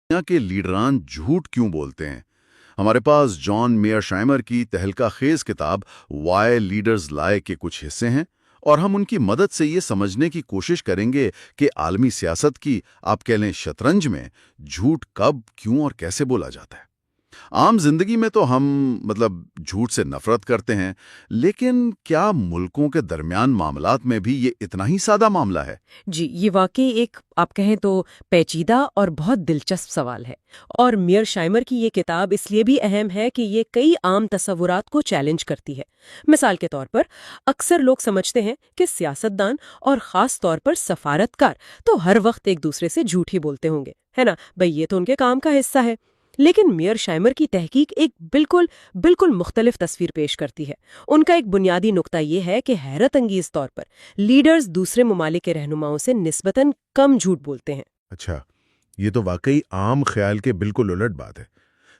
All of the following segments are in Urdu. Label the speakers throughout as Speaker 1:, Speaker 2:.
Speaker 1: دنیا کے لیڈران جھوٹ کیوں بولتے ہیں؟ ہمارے پاس جان میئر شائمر کی تہلکہ خیز کتاب وائی لیڈرز لائے کے کچھ حصے ہیں، اور ہم ان کی مدد سے یہ سمجھنے کی کوشش کریں گے کہ عالمی سیاست کی آپ کہہ لیں شطرنج میں جھوٹ کب، کیوں اور کیسے بولا جاتا ہے۔ عام زندگی میں تو ہم جھوٹ سے نفرت کرتے ہیں، لیکن کیا ملکوں کے درمیان معاملات میں بھی یہ اتنا ہی سادہ معاملہ ہے؟
Speaker 2: جی، یہ واقعی ایک آپ کہیں تو پیچیدہ اور بہت دلچسپ سوال ہے، اور میئر شائمر کی یہ کتاب اس لیے بھی اہم ہے کہ یہ کئی عام تصورات کو چیلنج کرتی ہے۔ مثال کے طور پر اکثر لوگ سمجھتے ہیں کہ سیاستدان اور خاص طور پر سفارتکار تو ہر وقت ایک دوسرے سے جھوٹ ہی بولتے ہوں گے، ہے نا بھئی، یہ تو ان کے کام کا حصہ ہے۔ لیکن میئر شائمر کی تحقیق ایک بالکل مختلف تصویر پیش کرتی ہے۔ ان کا ایک بنیادی نقطہ یہ ہے کہ حیرت انگیز طور پر لیڈرز دوسرے ممالک کے رہنماؤں سے نسبتاً کم جھوٹ بولتے ہیں۔
Speaker 3: اچھا، یہ تو واقعی عام خیال کے بالکل الٹ بات ہے۔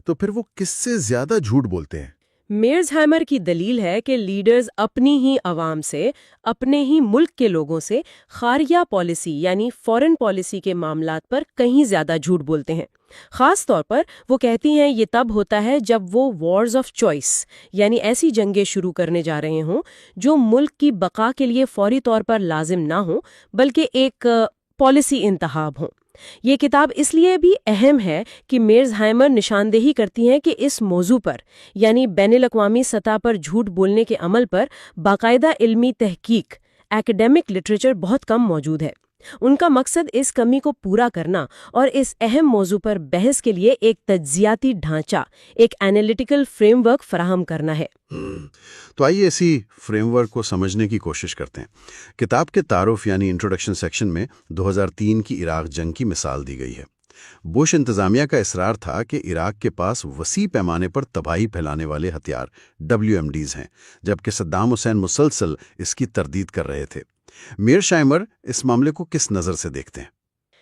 Speaker 3: تو پھر وہ کس سے زیادہ جھوٹ بولتے ہیں؟
Speaker 2: میئرزہائمر کی دلیل ہے کہ لیڈرز اپنی ہی عوام سے، اپنے ہی ملک کے لوگوں سے خارجہ پالیسی یعنی فورن پالیسی کے معاملات پر کہیں زیادہ جھوٹ بولتے ہیں۔ خاص طور پر وہ کہتی ہیں یہ تب ہوتا ہے جب وہ وارز آف چوائس یعنی ایسی جنگیں شروع کرنے جا رہے ہوں جو ملک کی بقا کے لیے فوری طور پر لازم نہ ہوں بلکہ ایک پالیسی انتخاب ہوں۔ یہ کتاب اس لیے بھی اہم ہے کہ میئرزہائمر نشاندہی کرتی ہیں کہ اس موضوع پر یعنی بین الاقوامی سطح پر جھوٹ بولنے کے عمل پر باقاعدہ علمی تحقیق ایکڈیمک لٹریچر بہت کم موجود ہے۔ ان کا مقصد اس کمی کو پورا کرنا اور اس اہم موضوع پر بحث کے لیے ایک تجزیاتی ڈھانچہ، ایک اینالیٹیکل فریم ورک فراہم کرنا ہے۔
Speaker 1: تو آئیے اسی فریم ورک کو سمجھنے کی کوشش کرتے ہیں۔ کتاب کے تعارف یعنی انٹروڈکشن سیکشن میں 2003 کی عراق جنگ کی مثال دی گئی ہے۔ بش انتظامیہ کا اصرار تھا کہ عراق کے پاس وسیع پیمانے پر تباہی پھیلانے والے ہتھیار WMDs ہیں، جبکہ صدام حسین مسلسل اس کی تردید کر رہے تھے۔ میئر شائمر اس معاملے کو کس نظر سے دیکھتے ہیں؟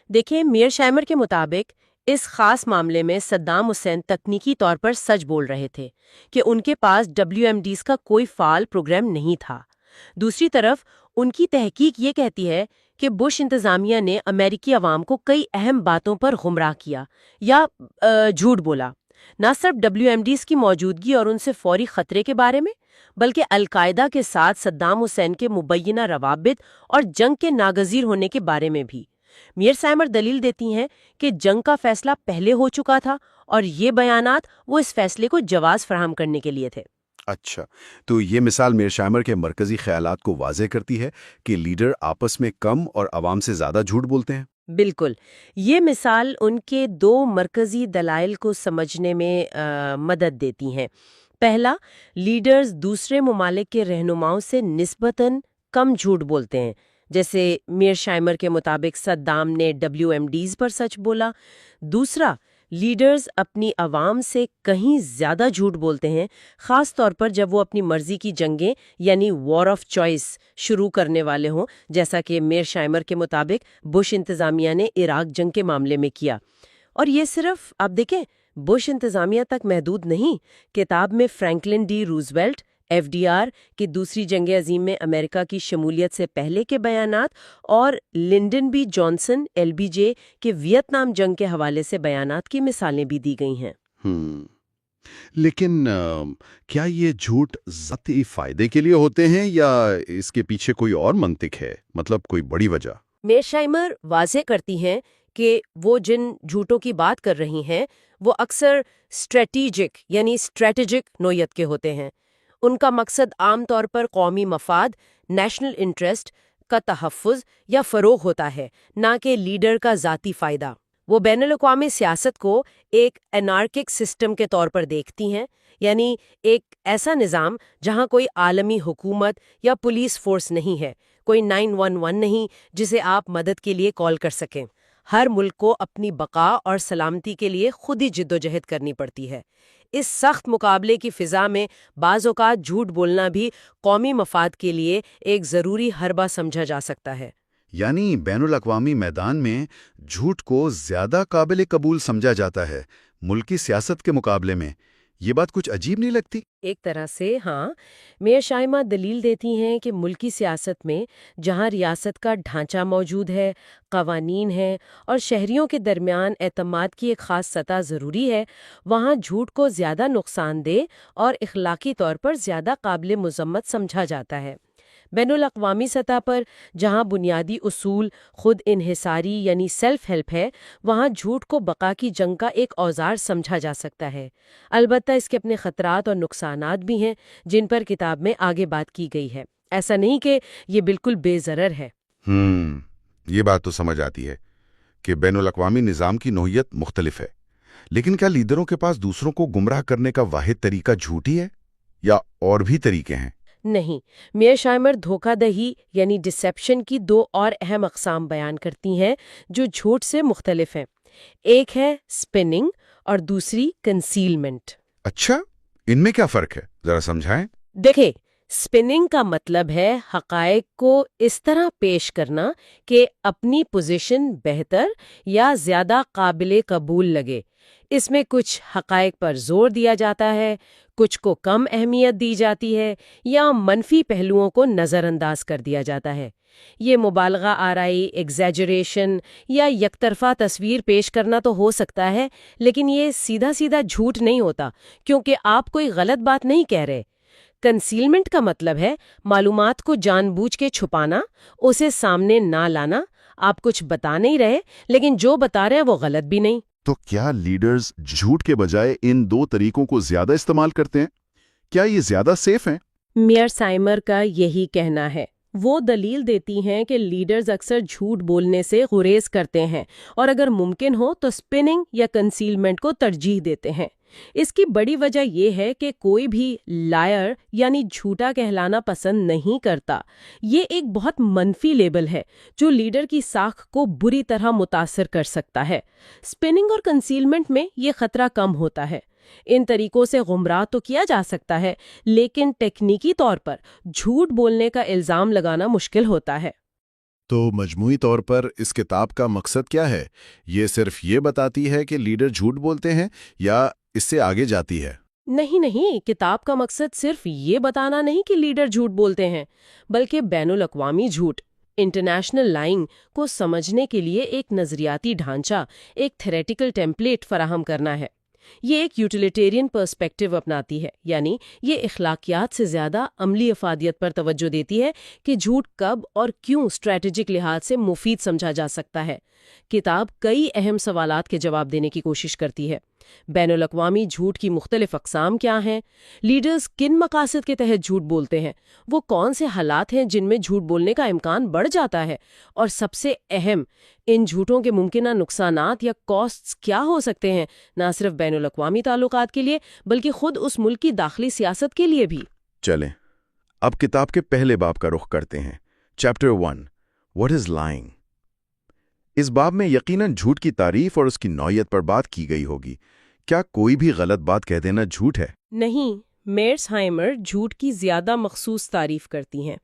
Speaker 2: دیکھیں، میئر شائمر کے مطابق اس خاص معاملے میں صدام حسین تکنیکی طور پر سچ بول رہے تھے کہ ان کے پاس WMDs کا کوئی فعال پروگرام نہیں تھا۔ دوسری طرف ان کی تحقیق یہ کہتی ہے کہ بش انتظامیہ نے امریکی عوام کو کئی اہم باتوں پر گمراہ کیا یا جھوٹ بولا، نہ صرف WMDs کی موجودگی اور ان سے فوری خطرے کے بارے میں، بلکہ القاعدہ کے ساتھ صدام حسین کے مبینہ روابط اور جنگ کے ناگزیر ہونے کے بارے میں بھی۔ میئر شائمر دلیل دیتی ہیں کہ جنگ کا فیصلہ پہلے ہو چکا تھا اور یہ بیانات وہ اس فیصلے کو جواز فراہم کرنے کے لیے تھے۔
Speaker 1: اچھا، تو یہ مثال میئر شائمر کے مرکزی خیالات کو واضح کرتی ہے کہ لیڈر آپس میں کم اور عوام سے زیادہ جھوٹ بولتے ہیں۔
Speaker 2: بالکل، یہ مثال ان کے دو مرکزی دلائل کو سمجھنے میں مدد دیتی ہیں۔ پہلا، لیڈرز دوسرے ممالک کے رہنماؤں سے نسبتاً کم جھوٹ بولتے ہیں، جیسے میئر شائمر کے مطابق صدام نے WMDs پر سچ بولا۔ دوسرا، لیڈرز اپنی عوام سے کہیں زیادہ جھوٹ بولتے ہیں، خاص طور پر جب وہ اپنی مرضی کی جنگیں یعنی وار آف چوائس شروع کرنے والے ہوں، جیسا کہ میئر شائمر کے مطابق بش انتظامیہ نے عراق جنگ کے معاملے میں کیا۔ اور یہ صرف آپ دیکھیں بش انتظامیہ تک محدود نہیں۔ کتاب میں فرینکلن ڈی روزویلٹ FDR کی دوسری جنگ عظیم میں امریکہ کی شمولیت سے پہلے کے بیانات اور لنڈن بی جانسن LBJ کے ویتنام جنگ کے حوالے سے بیانات کی مثالیں بھی دی گئی ہیں۔
Speaker 1: لیکن کیا یہ جھوٹ ذاتی فائدے کے لیے ہوتے ہیں یا اس کے پیچھے کوئی اور منطق ہے، کوئی بڑی وجہ؟
Speaker 2: میئر شائمر واضح کرتی ہیں کہ وہ جن جھوٹوں کی بات کر رہی ہیں وہ اکثر اسٹریٹجک نوعیت کے ہوتے ہیں۔ ان کا مقصد عام طور پر قومی مفاد، نیشنل انٹرسٹ کا تحفظ یا فروغ ہوتا ہے، نہ کہ لیڈر کا ذاتی فائدہ۔ وہ بین الاقوامی سیاست کو ایک انارکک سسٹم کے طور پر دیکھتی ہیں، یعنی ایک ایسا نظام جہاں کوئی عالمی حکومت یا پولیس فورس نہیں ہے، کوئی 911 نہیں جسے آپ مدد کے لیے کال کر سکیں۔ ہر ملک کو اپنی بقا اور سلامتی کے لیے خود ہی جدوجہد کرنی پڑتی ہے۔ اس سخت مقابلے کی فضا میں بعض اوقات جھوٹ بولنا بھی قومی مفاد کے لیے ایک ضروری حربہ سمجھا جا سکتا ہے۔
Speaker 1: یعنی بین الاقوامی میدان میں جھوٹ کو زیادہ قابل قبول سمجھا جاتا ہے ملکی سیاست کے مقابلے میں۔ یہ بات کچھ عجیب نہیں لگتی؟
Speaker 2: ایک طرح سے ہاں، میئر شائمہ دلیل دیتی ہیں کہ ملکی سیاست میں جہاں ریاست کا ڈھانچہ موجود ہے، قوانین ہیں اور شہریوں کے درمیان اعتماد کی ایک خاص سطح ضروری ہے، وہاں جھوٹ کو زیادہ نقصان دہ اور اخلاقی طور پر زیادہ قابل مذمت سمجھا جاتا ہے۔ بین الاقوامی سطح پر جہاں بنیادی اصول خود انحصاری یعنی سیلف ہیلپ ہے، وہاں جھوٹ کو بقا کی جنگ کا ایک اوزار سمجھا جا سکتا ہے۔ البتہ اس کے اپنے خطرات اور نقصانات بھی ہیں جن پر کتاب میں آگے بات کی گئی ہے۔ ایسا نہیں کہ یہ بالکل بے ضرر ہے۔
Speaker 1: یہ بات تو سمجھ آتی ہے کہ بین الاقوامی نظام کی نوعیت مختلف ہے، لیکن کیا لیڈروں کے پاس دوسروں کو گمراہ کرنے کا واحد طریقہ جھوٹ ہی ہے یا اور بھی طریقے ہیں؟
Speaker 2: نہیں، میئر شائمر دھوکہ دہی یعنی ڈسیپشن کی دو اور اہم اقسام بیان کرتی ہیں جو جھوٹ سے مختلف ہیں۔ ایک ہے اسپننگ اور دوسری کنسیلمنٹ۔
Speaker 1: اچھا، ان میں کیا فرق ہے؟ ذرا سمجھائیں۔
Speaker 2: دیکھیں، اسپننگ کا مطلب ہے حقائق کو اس طرح پیش کرنا کہ اپنی پوزیشن بہتر یا زیادہ قابل قبول لگے۔ اس میں کچھ حقائق پر زور دیا جاتا ہے، کچھ کو کم اہمیت دی جاتی ہے یا منفی پہلوؤں کو نظر انداز کر دیا جاتا ہے۔ یہ مبالغہ آرائی، ایگزیجریشن یا یک طرفہ تصویر پیش کرنا تو ہو سکتا ہے، لیکن یہ سیدھا سیدھا جھوٹ نہیں ہوتا کیونکہ آپ کوئی غلط بات نہیں کہہ رہے۔ کنسیلمنٹ کا مطلب ہے معلومات کو جان بوجھ کے چھپانا، اسے سامنے نہ لانا۔ آپ کچھ بتا نہیں رہے لیکن جو بتا رہے ہیں وہ غلط بھی نہیں۔
Speaker 1: تو کیا لیڈرز جھوٹ کے بجائے ان دو طریقوں کو زیادہ استعمال کرتے ہیں؟ کیا یہ زیادہ سیف ہیں؟
Speaker 2: میئر شائمر کا یہی کہنا ہے۔ وہ دلیل دیتی ہیں کہ لیڈرز اکثر جھوٹ بولنے سے گریز کرتے ہیں اور اگر ممکن ہو تو اسپننگ یا کنسیلمنٹ کو ترجیح دیتے ہیں۔ اس کی بڑی وجہ یہ ہے کہ کوئی بھی لائر یعنی جھوٹا کہلانا پسند نہیں کرتا۔ یہ ایک بہت منفی لیبل ہے جو لیڈر کی ساکھ کو بری طرح متاثر کر سکتا ہے۔ اسپننگ اور کنسیلمنٹ میں یہ خطرہ کم ہوتا ہے۔ ان طریقوں سے گمراہ تو کیا جا سکتا ہے، لیکن ٹیکنیکی طور پر جھوٹ بولنے کا الزام لگانا مشکل ہوتا ہے۔
Speaker 3: تو مجموعی طور پر اس کتاب کا مقصد کیا ہے؟ یہ صرف یہ بتاتی ہے کہ لیڈر جھوٹ بولتے ہیں یا اس سے آگے جاتی ہے؟
Speaker 2: نہیں، کتاب کا مقصد صرف یہ بتانا نہیں کہ لیڈر جھوٹ بولتے ہیں، بلکہ بین الاقوامی جھوٹ، انٹرنیشنل لائنگ کو سمجھنے کے لیے ایک نظریاتی ڈھانچہ، ایک تھیریٹیکل ٹیمپلیٹ فراہم کرنا ہے۔ یہ ایک یوٹیلیٹیرین پرسپیکٹو اپناتی ہے، یعنی یہ اخلاقیات سے زیادہ عملی افادیت پر توجہ دیتی ہے کہ جھوٹ کب اور کیوں اسٹریٹجک لحاظ سے مفید سمجھا جا سکتا ہے۔ کتاب کئی اہم سوالات کے جواب دینے کی کوشش کرتی ہے۔ بین الاقوامی جھوٹ کی مختلف اقسام کیا ہیں؟ لیڈرز کن مقاصد کے تحت جھوٹ بولتے ہیں؟ وہ کون سے حالات ہیں جن میں جھوٹ بولنے کا امکان بڑھ جاتا ہے؟ اور سب سے اہم، ان جھوٹوں کے ممکنہ نقصانات یا کاسٹس کیا ہو سکتے ہیں، نہ صرف بین الاقوامی تعلقات کے لیے بلکہ خود اس ملک کی داخلی سیاست کے لیے بھی۔
Speaker 1: چلیں اب کتاب کے پہلے باب کا رخ کرتے ہیں۔ Chapter 1 What is lying؟ اس باب میں یقیناً جھوٹ کی تعریف اور اس کی نوعیت پر بات کی گئی ہوگی۔ کیا کوئی بھی غلط بات کہہ دینا جھوٹ ہے؟
Speaker 2: نہیں، میئر شائمر جھوٹ کی زیادہ مخصوص تعریف کرتی ہیں۔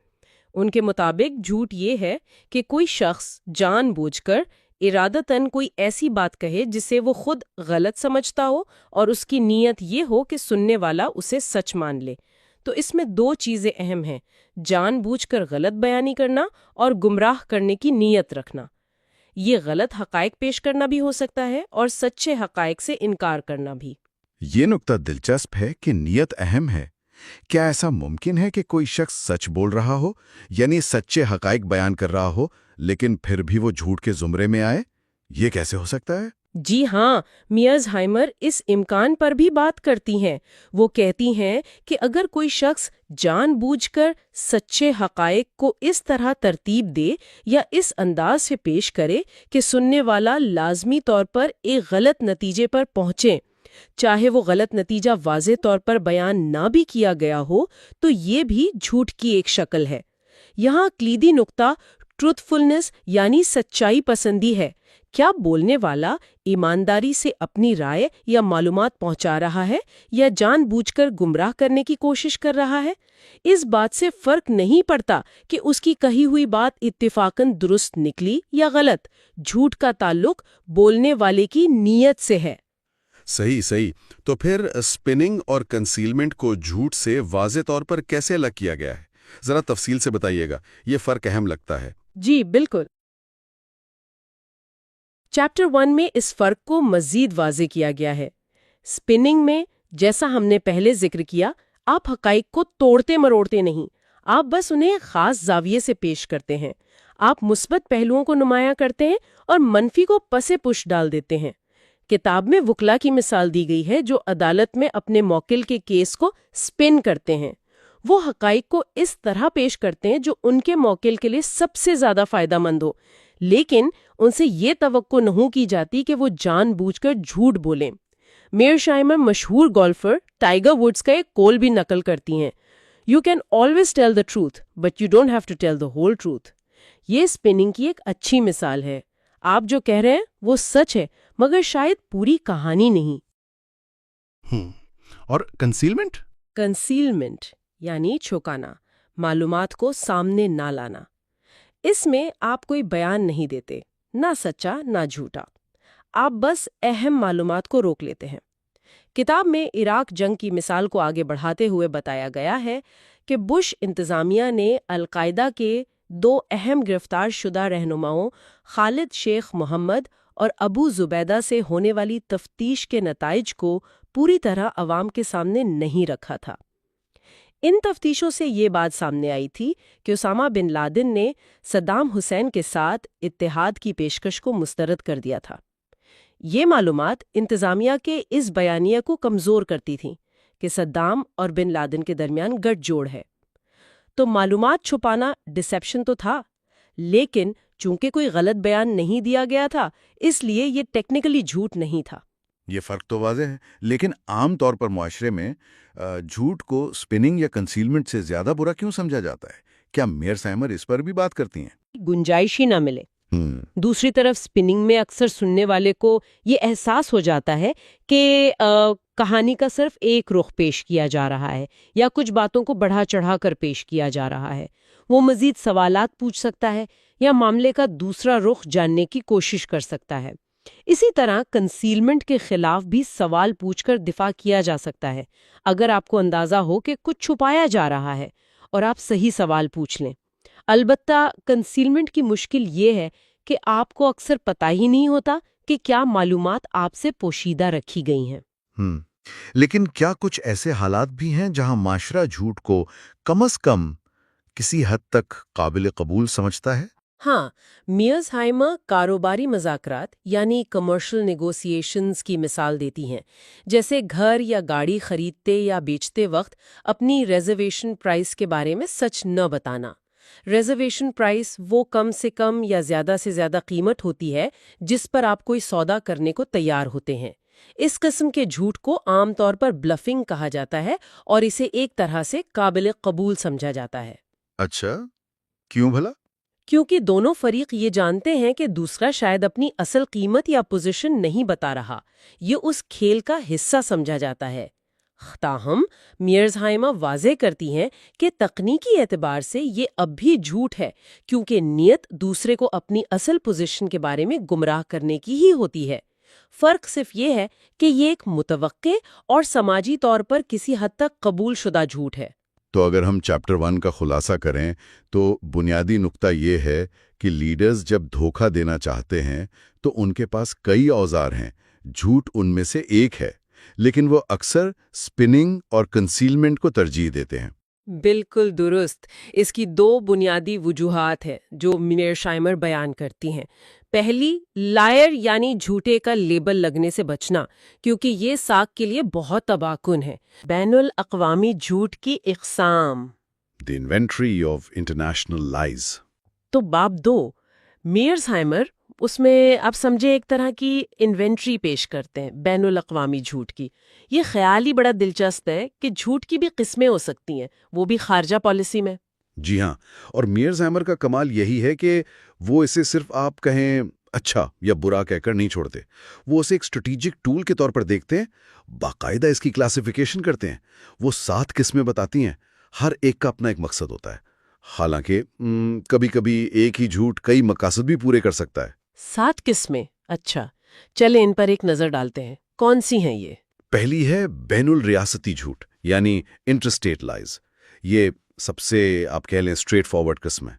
Speaker 2: ان کے مطابق جھوٹ یہ ہے کہ کوئی شخص جان بوجھ کر ارادتاً کوئی ایسی بات کہے جسے وہ خود غلط سمجھتا ہو اور اس کی نیت یہ ہو کہ سننے والا اسے سچ مان لے۔ تو اس میں دو چیزیں اہم ہیں: جان بوجھ کر غلط بیانی کرنا اور گمراہ کرنے کی نیت رکھنا۔ یہ غلط حقائق پیش کرنا بھی ہو سکتا ہے اور سچے حقائق سے انکار کرنا بھی۔
Speaker 1: یہ نکتہ دلچسپ ہے کہ نیت اہم ہے۔ کیا ایسا ممکن ہے کہ کوئی شخص سچ بول رہا ہو، یعنی سچے حقائق بیان کر رہا ہو، لیکن پھر بھی وہ جھوٹ کے زمرے میں آئے؟ یہ کیسے ہو سکتا ہے؟
Speaker 2: جی ہاں، میئر شائمر اس امکان پر بھی بات کرتی ہیں۔ وہ کہتی ہیں کہ اگر کوئی شخص جان بوجھ کر سچے حقائق کو اس طرح ترتیب دے یا اس انداز سے پیش کرے کہ سننے والا لازمی طور پر ایک غلط نتیجے پر پہنچے، چاہے وہ غلط نتیجہ واضح طور پر بیان نہ بھی کیا گیا ہو، تو یہ بھی جھوٹ کی ایک شکل ہے۔ یہاں کلیدی نقطہ ٹروتھفلنس یعنی سچائی پسندی ہے۔ کیا بولنے والا ایمانداری سے اپنی رائے یا معلومات پہنچا رہا ہے یا جان بوجھ کر گمراہ کرنے کی کوشش کر رہا ہے؟ اس بات سے فرق نہیں پڑتا کہ اس کی کہی ہوئی بات اتفاقاً درست نکلی یا غلط۔ جھوٹ کا تعلق بولنے والے کی نیت سے ہے۔
Speaker 4: صحیح صحیح. تو پھر اسپننگ اور کنسیلمنٹ کو جھوٹ سے واضح طور پر کیسے الگ کیا گیا ہے؟ ذرا تفصیل سے بتائیے گا، یہ فرق اہم لگتا ہے.
Speaker 2: جی بالکل. چیپٹر 1 میں اس فرق کو مزید واضح کیا گیا ہے. اسپننگ میں جیسا ہم نے پہلے ذکر کیا، آپ حقائق کو توڑتے مروڑتے نہیں، آپ بس انہیں خاص زاویے سے پیش کرتے ہیں. آپ مثبت پہلوؤں کو نمایاں کرتے ہیں اور منفی کو پسے پش ڈال دیتے ہیں. کتاب میں وکلا کی مثال دی گئی ہے جو عدالت میں اپنے موکل کے کیس کو سپن کرتے ہیں. وہ حقائق کو اس طرح پیش کرتے ہیں جو ان کے موکل کے لیے سب سے زیادہ فائدہ مند ہو، لیکن ان سے یہ توقع نہیں کی جاتی کہ وہ جان بوجھ کر جھوٹ بولیں. میئرشائمر مشہور گولفر ٹائیگر ووڈز کا ایک قول بھی نقل کرتی ہیں: "You can always tell the truth, but you don't have to tell the whole truth." یہ اسپننگ کی ایک اچھی مثال ہے. آپ جو کہہ رہے ہیں وہ سچ ہے، مگر شاید پوری کہانی نہیں.
Speaker 4: اور کنسیلمنٹ؟
Speaker 2: کنسیلمنٹ یعنی چھپانا، معلومات کو سامنے نہ لانا. اس میں آپ کوئی بیان نہیں دیتے، نہ سچا نہ جھوٹا. آپ بس اہم معلومات کو روک لیتے ہیں. کتاب میں عراق جنگ کی مثال کو آگے بڑھاتے ہوئے بتایا گیا ہے کہ بش انتظامیہ نے القاعدہ کے 2 اہم گرفتار شدہ رہنماؤں خالد شیخ محمد اور ابو زبیدہ سے ہونے والی تفتیش کے نتائج کو پوری طرح عوام کے سامنے نہیں رکھا تھا. ان تفتیشوں سے یہ بات سامنے آئی تھی کہ اسامہ بن لادن نے صدام حسین کے ساتھ اتحاد کی پیشکش کو مسترد کر دیا تھا. یہ معلومات انتظامیہ کے اس بیانیہ کو کمزور کرتی تھیں کہ صدام اور بن لادن کے درمیان گٹھ جوڑ ہے. تو معلومات چھپانا ڈسیپشن تو تھا، لیکن چونکہ کوئی غلط بیان نہیں دیا گیا تھا اس لیے یہ ٹیکنیکلی جھوٹ نہیں تھا.
Speaker 1: یہ فرق تو واضح ہے، لیکن عام طور پر معاشرے میں جھوٹ کو اسپننگ یا کنسیلمنٹ سے زیادہ برا کیوں سمجھا جاتا ہے؟ کیا میئرشائمر اس پر بھی بات کرتی ہیں؟
Speaker 2: گنجائش ہی نہ ملے. دوسری طرف اسپننگ میں اکثر سننے والے کو یہ احساس ہو جاتا ہے کہ کہانی کا صرف ایک رخ پیش کیا جا رہا ہے یا کچھ باتوں کو بڑھا چڑھا کر پیش کیا جا رہا ہے. وہ مزید سوالات پوچھ سکتا ہے یا معاملے کا دوسرا رخ جاننے کی کوشش کر سکتا ہے. اسی طرح کنسیلمنٹ کے خلاف بھی سوال پوچھ کر دفاع کیا جا سکتا ہے اگر آپ کو اندازہ ہو کہ کچھ چھپایا جا رہا ہے اور آپ صحیح سوال پوچھ لیں. البتہ کنسیلمنٹ کی مشکل یہ ہے کہ آپ کو اکثر پتہ ہی نہیں ہوتا کہ کیا معلومات آپ سے پوشیدہ رکھی گئی ہیں.
Speaker 1: لیکن کیا کچھ ایسے حالات بھی ہیں جہاں معاشرہ جھوٹ کو کم از کم کسی حد تک قابل قبول سمجھتا ہے؟
Speaker 2: ہاں، میئرشائمر کاروباری مذاکرات یعنی کمرشل نیگوسیشنز کی مثال دیتی ہیں، جیسے گھر یا گاڑی خریدتے یا بیچتے وقت اپنی ریزرویشن پرائس کے بارے میں سچ نہ بتانا. ریزرویشن پرائس وہ کم سے کم یا زیادہ سے زیادہ قیمت ہوتی ہے جس پر آپ کوئی سودا کرنے کو تیار ہوتے ہیں. اس قسم کے جھوٹ کو عام طور پر بلفنگ کہا جاتا ہے اور اسے ایک طرح سے قابل قبول سمجھا جاتا ہے.
Speaker 1: اچھا، کیوں بھلا؟
Speaker 2: کیونکہ دونوں فریق یہ جانتے ہیں کہ دوسرا شاید اپنی اصل قیمت یا پوزیشن نہیں بتا رہا. یہ اس کھیل کا حصہ سمجھا جاتا ہے. تاہم میئرشائمر واضح کرتی ہیں کہ تکنیکی اعتبار سے یہ اب بھی جھوٹ ہے کیونکہ نیت دوسرے کو اپنی اصل پوزیشن کے بارے میں گمراہ کرنے کی ہی ہوتی ہے. فرق صرف یہ ہے کہ یہ ایک متوقع اور سماجی طور پر کسی حد تک قبول شدہ جھوٹ ہے.
Speaker 1: تو اگر ہم چیپٹر 1 کا خلاصہ کریں تو بنیادی نقطہ یہ ہے کہ لیڈرز جب دھوکہ دینا چاہتے ہیں تو ان کے پاس کئی اوزار ہیں، جھوٹ ان میں سے ایک ہے، لیکن وہ اکثر اسپننگ اور کنسیلمنٹ کو ترجیح دیتے ہیں.
Speaker 2: بالکل درست. اس کی 2 بنیادی وجوہات ہیں جو میئرشائمر بیان کرتی ہیں. پہلی، لائر یعنی جھوٹے کا لیبل لگنے سے بچنا، کیونکہ یہ ساکھ کے لیے بہت تباکن ہے. بین الاقوامی جھوٹ کی اقسام.
Speaker 1: The inventory of international لائز.
Speaker 2: تو باب 2، میئرشائمر اس میں آپ سمجھے ایک طرح کی انوینٹری پیش کرتے ہیں بین الاقوامی جھوٹ کی. یہ خیال ہی بڑا دلچسپ ہے کہ جھوٹ کی بھی قسمیں ہو سکتی ہیں، وہ بھی خارجہ پالیسی میں.
Speaker 1: جی ہاں، اور میئرشائمر کا کمال یہی ہے کہ وہ اسے صرف آپ کہیں اچھا یا برا کہہ کر نہیں چھوڑتے. وہ اسے ایک اسٹریٹجک ٹول کے طور پر دیکھتے ہیں، باقاعدہ اس کی کلاسیفیکیشن کرتے ہیں. وہ 7 قسمیں بتاتی ہیں، ہر ایک کا اپنا ایک مقصد ہوتا ہے. حالانکہ کبھی کبھی ایک ہی جھوٹ کئی مقاصد بھی پورے کر سکتا ہے.
Speaker 2: 7 قسمیں؟ اچھا، چلیں ان پر ایک نظر ڈالتے ہیں. کون سی ہیں یہ؟
Speaker 1: پہلی ہے بین الریاستی جھوٹ یعنی انٹرسٹیٹ لائز. یہ سب سے آپ کہہ لیں اسٹریٹ فارورڈ قسم ہے.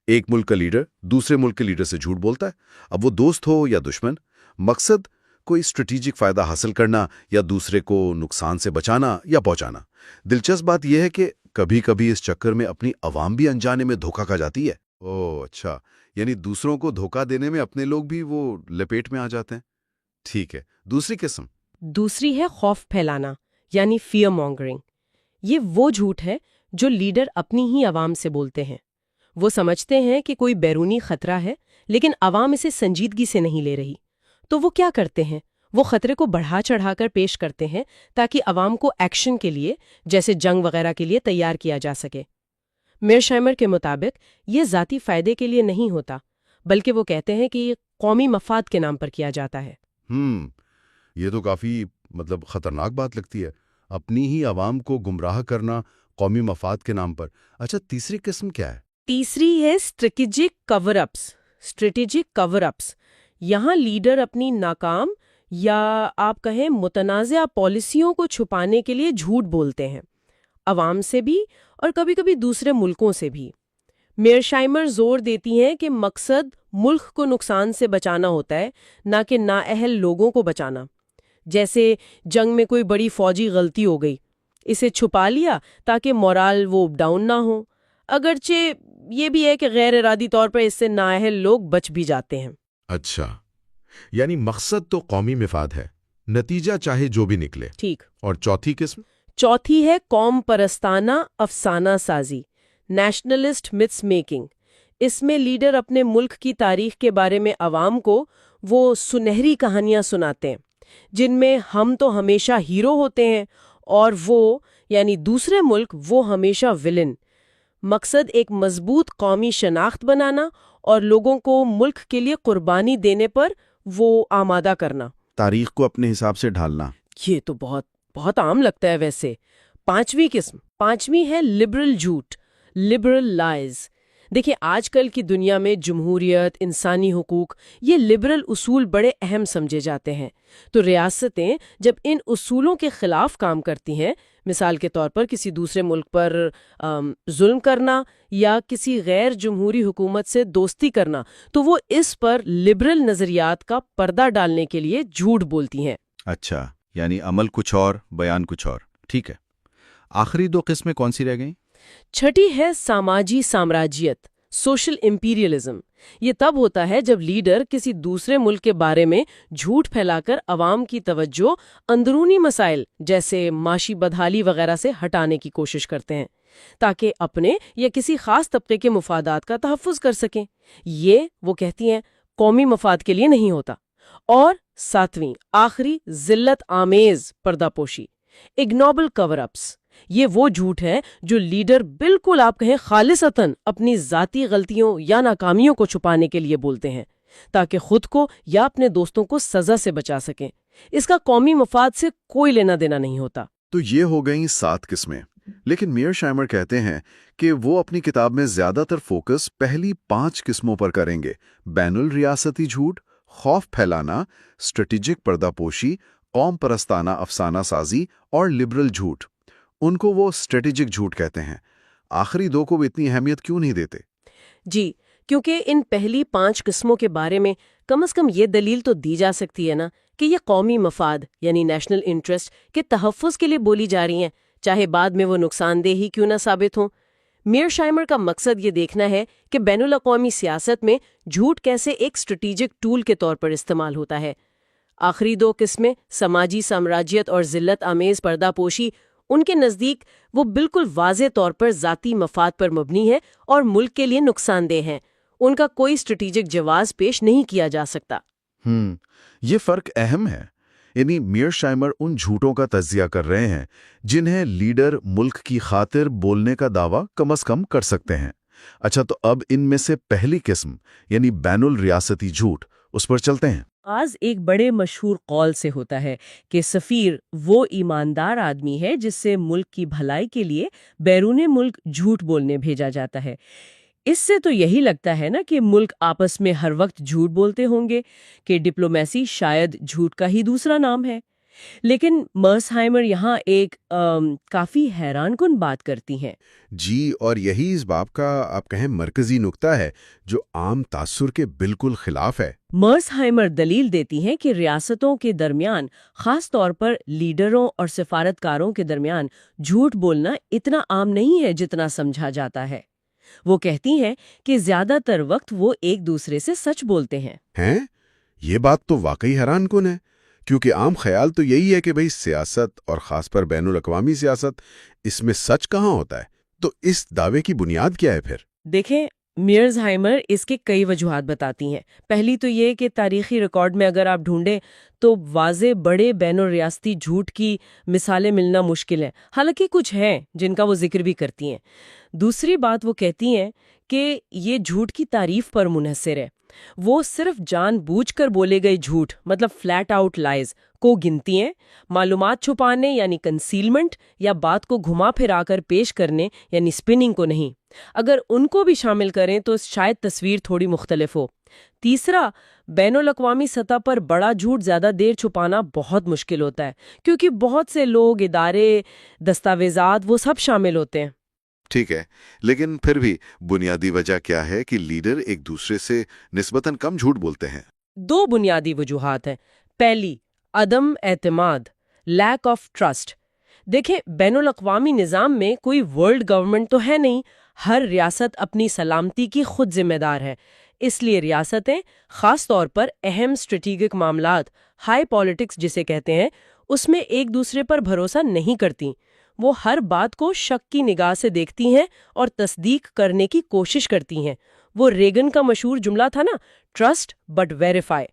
Speaker 1: ایک ملک کا لیڈر دوسرے ملک کے لیڈر سے جھوٹ بولتا ہے، اب وہ دوست ہو یا دشمن. مقصد کوئی اسٹریٹجک فائدہ حاصل کرنا یا دوسرے کو نقصان سے بچانا یا پہنچانا. دلچسپ بات یہ ہے کہ کبھی کبھی اس چکر میں اپنی عوام بھی انجانے میں دھوکہ کھا جاتی ہے. اوہ اچھا، یعنی دوسروں کو دھوکہ دینے میں اپنے لوگ بھی وہ لپیٹ میں آ جاتے ہیں. ٹھیک ہے، دوسری قسم.
Speaker 2: دوسری ہے خوف پھیلانا یعنی فیئر مونگرنگ. یہ وہ جھوٹ ہے جو لیڈر اپنی ہی عوام سے بولتے ہیں. وہ سمجھتے ہیں کہ کوئی بیرونی خطرہ ہے لیکن عوام اسے سنجیدگی سے نہیں لے رہی. تو وہ کیا کرتے ہیں؟ وہ خطرے کو بڑھا چڑھا کر پیش کرتے ہیں تاکہ عوام کو ایکشن کے لیے جیسے جنگ وغیرہ کے لیے تیار کیا جا سکے. میرشائمر کے مطابق یہ ذاتی فائدے کے لیے نہیں ہوتا بلکہ وہ کہتے ہیں کہ یہ قومی مفاد کے نام پر کیا جاتا ہے.
Speaker 1: یہ تو کافی خطرناک بات لگتی ہے، اپنی ہی عوام کو گمراہ کرنا قومی مفاد کے نام پر. اچھا، تیسری قسم کیا ہے؟
Speaker 2: تیسری ہے اسٹریٹجک کور اپس. اسٹریٹجک کور اپس یہاں لیڈر اپنی ناکام یا آپ کہیں متنازع پالیسیوں کو چھپانے کے لیے جھوٹ بولتے ہیں، عوام سے بھی اور کبھی کبھی دوسرے ملکوں سے بھی. میرشائمر زور دیتی ہیں کہ مقصد ملک کو نقصان سے بچانا ہوتا ہے، نہ کہ نااہل لوگوں کو بچانا. جیسے جنگ میں کوئی بڑی فوجی غلطی ہو گئی، اسے چھپا لیا تاکہ مورال وہ ڈاؤن نہ ہو، اگرچہ یہ بھی ہے کہ غیر ارادی طور پر اس سے نااہل لوگ بچ بھی جاتے ہیں.
Speaker 3: اچھا، یعنی مقصد تو قومی مفاد ہے، نتیجہ چاہے جو بھی نکلے.
Speaker 2: ٹھیک.
Speaker 3: اور چوتھی قسم؟
Speaker 2: چوتھی ہے قوم پرستانہ افسانہ سازی، نیشنلسٹ متس میکنگ. اس میں لیڈر اپنے ملک کی تاریخ کے بارے میں عوام کو وہ سنہری کہانیاں سناتے ہیں جن میں ہم تو ہمیشہ ہیرو ہوتے ہیں اور وہ یعنی دوسرے ملک وہ ہمیشہ ولن. مقصد ایک مضبوط قومی شناخت بنانا اور لوگوں کو ملک کے لیے قربانی دینے پر وہ آمادہ کرنا.
Speaker 1: تاریخ کو اپنے حساب سے ڈھالنا.
Speaker 2: یہ تو بہت عام لگتا ہے ویسے. پانچویں ہے لبرل جھوٹ، لبرل لائز. دیکھیں، آج کل کی دنیا میں جمہوریت، انسانی حقوق، یہ لبرل اصول بڑے اہم سمجھے جاتے ہیں. تو ریاستیں جب ان اصولوں کے خلاف کام کرتی ہیں، مثال کے طور پر کسی دوسرے ملک پر ظلم کرنا یا کسی غیر جمہوری حکومت سے دوستی کرنا، تو وہ اس پر لبرل نظریات کا پردہ ڈالنے کے لیے جھوٹ بولتی ہیں.
Speaker 1: اچھا، یعنی عمل کچھ اور، بیان کچھ اور. ٹھیک ہے، آخری دو قسمیں کون سی رہ گئیں؟
Speaker 2: چھٹی ہے سماجی سامراجیت، سوشل امپیریلزم. یہ تب ہوتا ہے جب لیڈر کسی دوسرے ملک کے بارے میں جھوٹ پھیلا کر عوام کی توجہ اندرونی مسائل جیسے معاشی بدحالی وغیرہ سے ہٹانے کی کوشش کرتے ہیں تاکہ اپنے یا کسی خاص طبقے کے مفادات کا تحفظ کر سکیں. یہ وہ کہتی ہیں قومی مفاد کے لیے نہیں ہوتا. اور ساتویں آخری ذلت آمیز پردہ پوشی، اگنوبل کور اپس. یہ وہ جھوٹ ہے جو لیڈر بالکل آپ کہیں خالصتاً اپنی ذاتی غلطیوں یا ناکامیوں کو چھپانے کے لیے بولتے ہیں تاکہ خود کو یا اپنے دوستوں کو سزا سے بچا سکیں. اس کا قومی مفاد سے کوئی لینا دینا نہیں ہوتا.
Speaker 1: تو یہ ہو گئیں 7 قسمیں. لیکن میرشائمر کہتے ہیں کہ وہ اپنی کتاب میں زیادہ تر فوکس پہلی 5 قسموں پر کریں گے: بین الریاستی جھوٹ، خوف پھیلانا، اسٹریٹجک پردہ پوشی، قوم پرستانہ افسانہ سازی اور لبرل جھوٹ. ان کو وہ اسٹریٹجک جھوٹ کہتے ہیں. آخری 2 کو وہ اتنی اہمیت کیوں نہیں دیتے؟
Speaker 2: جی، کیونکہ ان پہلی 5 قسموں کے بارے میں کم از کم یہ دلیل تو دی جا سکتی ہے نا کہ یہ قومی مفاد یعنی نیشنل انٹرسٹ کے تحفظ کے لیے بولی جا رہی ہیں، چاہے بعد میں وہ نقصان دہ ہی کیوں نہ ثابت ہوں. میرشائمر کا مقصد یہ دیکھنا ہے کہ بین الاقوامی سیاست میں جھوٹ کیسے ایک اسٹریٹجک ٹول کے طور پر استعمال ہوتا ہے. آخری 2 قسمیں سماجی سامراجیت اور ذلت آمیز پردہ پوشی، ان کے نزدیک وہ بالکل واضح طور پر ذاتی مفاد پر مبنی ہے اور ملک کے لیے نقصان دہ ہیں. ان کا کوئی اسٹریٹجک جواز پیش نہیں کیا جا سکتا.
Speaker 1: یہ فرق اہم ہے. یعنی میرشائمر ان جھوٹوں کا تجزیہ کر رہے ہیں جنہیں لیڈر ملک کی خاطر بولنے کا دعویٰ کم از کم کر سکتے ہیں. اچھا، تو اب ان میں سے پہلی قسم یعنی بین الریاستی جھوٹ، اس پر چلتے ہیں.
Speaker 2: آج ایک بڑے مشہور قول سے ہوتا ہے کہ سفیر وہ ایماندار آدمی ہے جس سے ملک کی بھلائی کے لیے بیرون ملک جھوٹ بولنے بھیجا جاتا ہے. اس سے تو یہی لگتا ہے نا کہ ملک آپس میں ہر وقت جھوٹ بولتے ہوں گے، کہ ڈپلومیسی شاید جھوٹ کا ہی دوسرا نام ہے. لیکن مرسہائمر یہاں ایک کافی حیران کن بات کرتی ہیں۔
Speaker 3: جی، اور یہی اس باب کا آپ کہیں مرکزی نقطہ ہے جو عام تاثر کے بالکل خلاف ہے۔
Speaker 2: مرسہائمر دلیل دیتی ہیں کہ ریاستوں کے درمیان، خاص طور پر لیڈروں اور سفارتکاروں کے درمیان، جھوٹ بولنا اتنا عام نہیں ہے جتنا سمجھا جاتا ہے۔ وہ کہتی ہیں کہ زیادہ تر وقت وہ ایک دوسرے سے سچ بولتے ہیں۔
Speaker 3: ہیں؟ یہ بات تو واقعی حیران کن ہے، کیونکہ عام خیال تو یہی ہے کہ بھئی سیاست، اور خاص پر بین الاقوامی سیاست، اس میں سچ کہاں ہوتا ہے؟ تو اس دعوے کی بنیاد کیا ہے پھر؟
Speaker 2: دیکھیں، مرسہائمر اس کے کئی وجوہات بتاتی ہیں۔ پہلی تو یہ کہ تاریخی ریکارڈ میں اگر آپ ڈھونڈیں تو واضح بڑے بین الریاستی جھوٹ کی مثالیں ملنا مشکل ہے، حالانکہ کچھ ہیں جن کا وہ ذکر بھی کرتی ہیں۔ دوسری بات وہ کہتی ہیں کہ یہ جھوٹ کی تعریف پر منحصر ہے۔ وہ صرف جان بوجھ کر بولے گئے جھوٹ، مطلب فلیٹ آؤٹ لائز کو گنتی ہیں، معلومات چھپانے یعنی کنسیلمنٹ، یا بات کو گھما پھرا کر پیش کرنے یعنی سپننگ کو نہیں۔ اگر ان کو بھی شامل کریں تو شاید تصویر تھوڑی مختلف ہو۔ تیسرا، بین الاقوامی سطح پر بڑا جھوٹ زیادہ دیر چھپانا بہت مشکل ہوتا ہے، کیونکہ بہت سے لوگ، ادارے، دستاویزات، وہ سب شامل ہوتے ہیں۔
Speaker 1: ٹھیک ہے، لیکن پھر بھی بنیادی وجہ کیا ہے کہ لیڈر ایک دوسرے سے نسبتاً کم جھوٹ بولتے ہیں؟
Speaker 2: دو بنیادی وجوہات ہیں۔ پہلی، عدم اعتماد، لیک آف ٹرسٹ۔ دیکھیں، بین الاقوامی نظام میں کوئی ورلڈ گورنمنٹ تو ہے نہیں، ہر ریاست اپنی سلامتی کی خود ذمہ دار ہے۔ اس لیے ریاستیں، خاص طور پر اہم اسٹریٹیجک معاملات، ہائی پالیٹکس جسے کہتے ہیں، اس میں ایک دوسرے پر بھروسہ نہیں کرتی۔ وہ ہر بات کو شک کی نگاہ سے دیکھتی ہیں اور تصدیق کرنے کی کوشش کرتی ہیں۔ وہ ریگن کا مشہور جملہ تھا نا، ٹرسٹ بٹ ویریفائی۔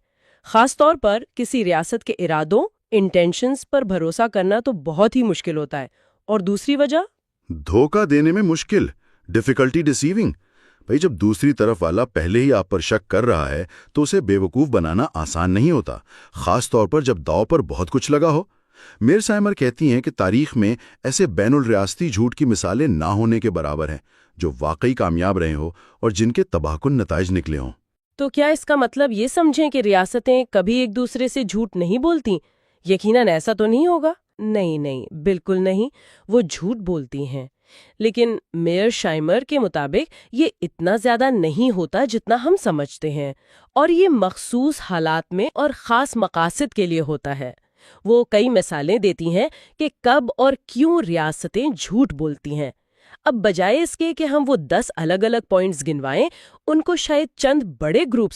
Speaker 2: خاص طور پر کسی ریاست کے ارادوں، انٹینشنز پر بھروسہ کرنا تو بہت ہی مشکل ہوتا ہے۔ اور دوسری وجہ،
Speaker 1: دھوکہ دینے میں مشکل، ڈیفیکلٹی ڈیسیونگ۔ بھئی جب دوسری طرف والا پہلے ہی آپ پر شک کر رہا ہے تو اسے بے وقوف بنانا آسان نہیں ہوتا، خاص طور پر جب داؤ پر بہت کچھ لگا ہو۔ مرسہائمر کہتی ہیں کہ تاریخ میں ایسے بین الریاستی جھوٹ کی مثالیں نہ ہونے کے برابر ہیں جو واقعی کامیاب رہے ہوں اور جن کے تباہ کن نتائج نکلے ہوں۔
Speaker 2: تو کیا اس کا مطلب یہ سمجھیں کہ ریاستیں کبھی ایک دوسرے سے جھوٹ نہیں بولتی؟ یقیناً ایسا تو نہیں ہوگا۔ نہیں، بالکل نہیں، وہ جھوٹ بولتی ہیں، لیکن مرسہائمر کے مطابق یہ اتنا زیادہ نہیں ہوتا جتنا ہم سمجھتے ہیں، اور یہ مخصوص حالات میں اور خاص مقاصد کے لیے ہوتا ہے۔ وہ کئی مثالیں دیتی ہیں کہ کب اور کیوں ریاستیں جھوٹ بولتی ہیں۔ اب بجائے اس کے کہ ہم وہ 10 الگ الگ پوائنٹس گنوائیں، ان کو شاید چند بڑے گروپس